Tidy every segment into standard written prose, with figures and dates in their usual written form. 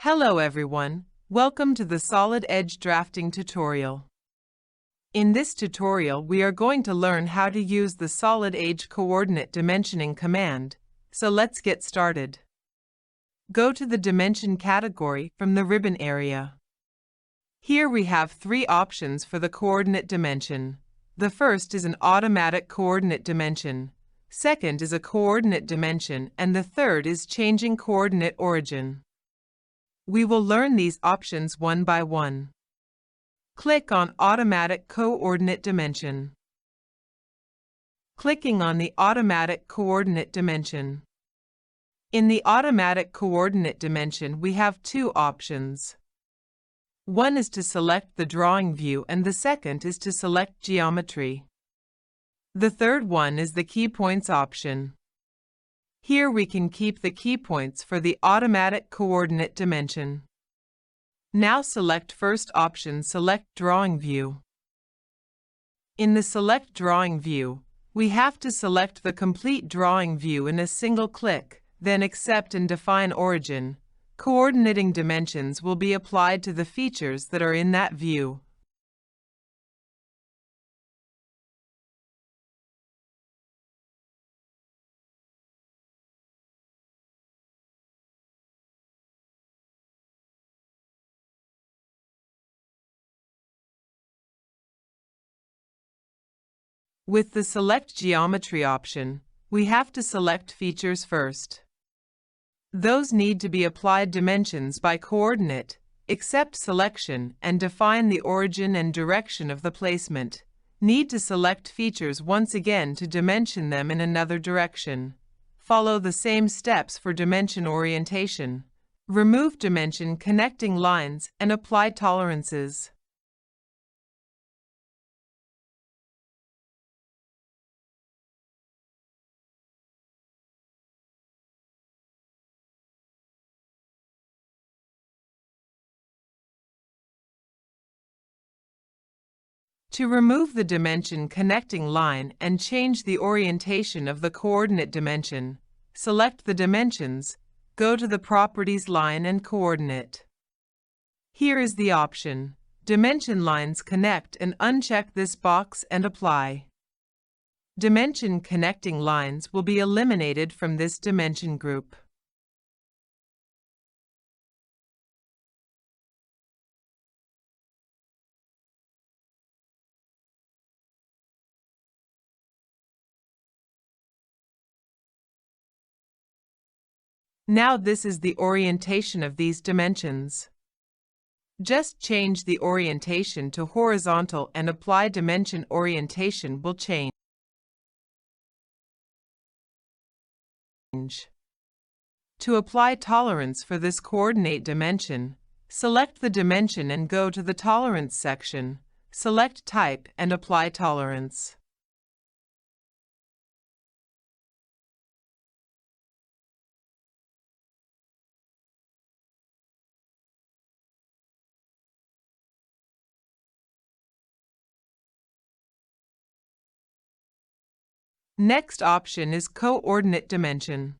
Hello everyone, welcome to the Solid Edge drafting tutorial. In this tutorial we are going to learn how to use the solidedge coordinate dimensioning command, so let's get started. Go to the dimension category from the ribbon area. Here we have three options for the coordinate dimension. The first is an automatic coordinate dimension, second is a coordinate dimension, and the third is changing coordinate origin. We will learn these options one by one. Click on Automatic Coordinate Dimension. Clicking on the Automatic Coordinate Dimension. In the Automatic Coordinate Dimension, we have two options. One is to select the drawing view and the second is to select geometry. The third one is the key points option. Here we can keep the key points for the automatic coordinate dimension. Now select first option, select drawing view. In the select drawing view, we have to select the complete drawing view in a single click, then accept and define origin. Coordinating dimensions will be applied to the features that are in that view. With the Select Geometry option, we have to select features first. Those need to be applied dimensions by coordinate, accept selection, and define the origin and direction of the placement. Need to select features once again to dimension them in another direction. Follow the same steps for dimension orientation. Remove dimension connecting lines and apply tolerances. To remove the dimension connecting line and change the orientation of the coordinate dimension, select the dimensions, go to the Properties line and Coordinate. Here is the option, Dimension Lines Connect, and uncheck this box and apply. Dimension connecting lines will be eliminated from this dimension group. Now this is the orientation of these dimensions. Just change the orientation to horizontal and apply dimension orientation will change. To apply tolerance for this coordinate dimension, select the dimension and go to the Tolerance section, select Type and apply tolerance. Next option is Coordinate Dimension.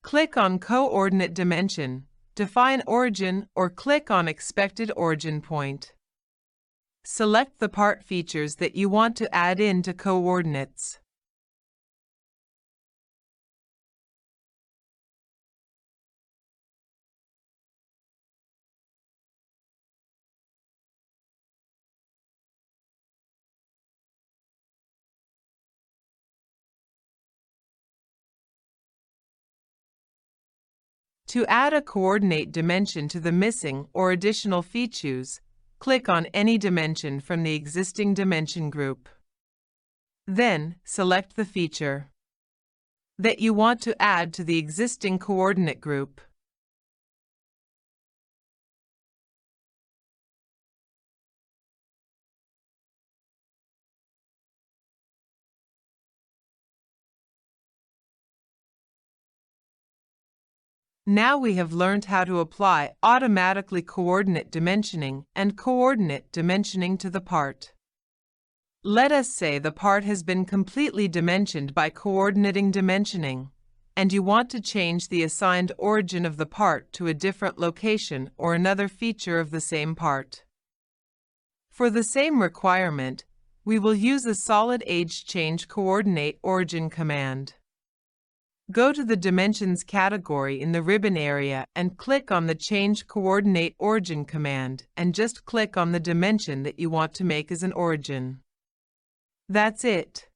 Click on Coordinate Dimension, define origin, or click on Expected Origin Point. Select the part features that you want to add into coordinates. To add a coordinate dimension to the missing or additional features, click on any dimension from the existing dimension group. Then, select the feature that you want to add to the existing coordinate group. Now we have learned how to apply automatically coordinate dimensioning and coordinate dimensioning to the part. Let us say the part has been completely dimensioned by coordinating dimensioning, and you want to change the assigned origin of the part to a different location or another feature of the same part. For the same requirement, we will use a solidedge change coordinate origin command. Go to the Dimensions category in the ribbon area and click on the Change Coordinate Origin command, and just click on the dimension that you want to make as an origin. That's it.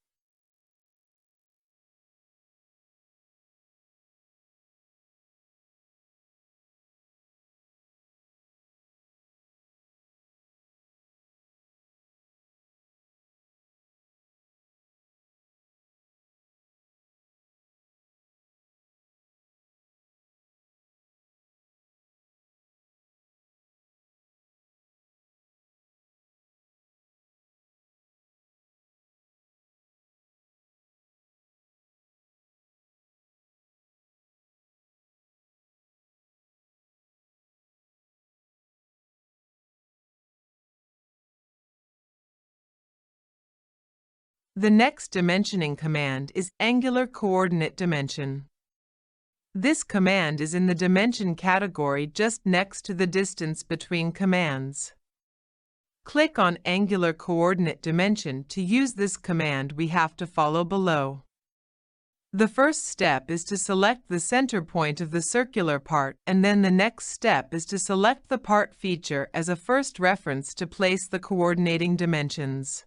The next dimensioning command is angular coordinate dimension. This command is in the dimension category just next to the distance between commands. Click on angular coordinate dimension to use this command. We have to follow below. The first step is to select the center point of the circular part, and then the next step is to select the part feature as a first reference to place the coordinating dimensions.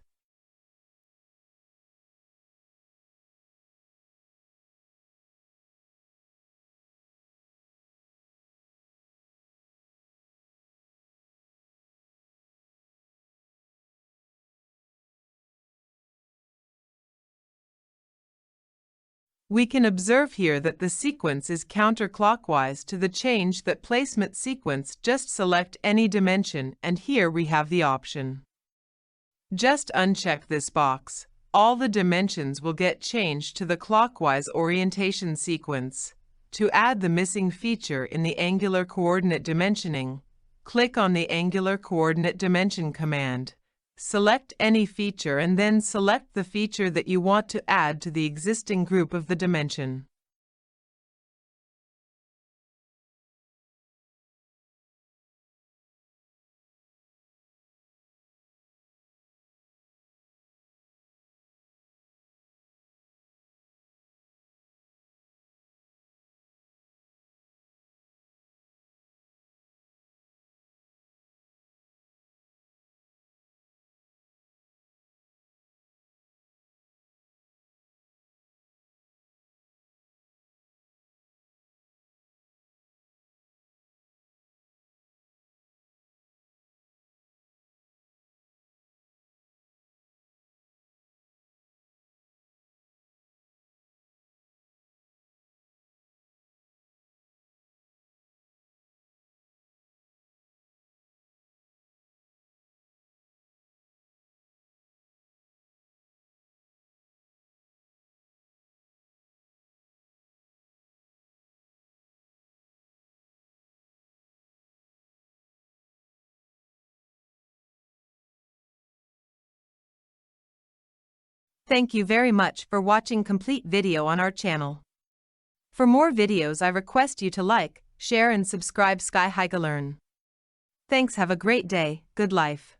We can observe here that the sequence is counterclockwise to the change that placement sequence. Just select any dimension, and here we have the option. Just uncheck this box. All the dimensions will get changed to the clockwise orientation sequence. To add the missing feature in the angular coordinate dimensioning, click on the angular coordinate dimension command. Select any feature and then select the feature that you want to add to the existing group of the dimension. Thank you very much for watching complete video on our channel. For more videos, I request you to like, share and subscribe Sky High Learn. Thanks, have a great day, good life.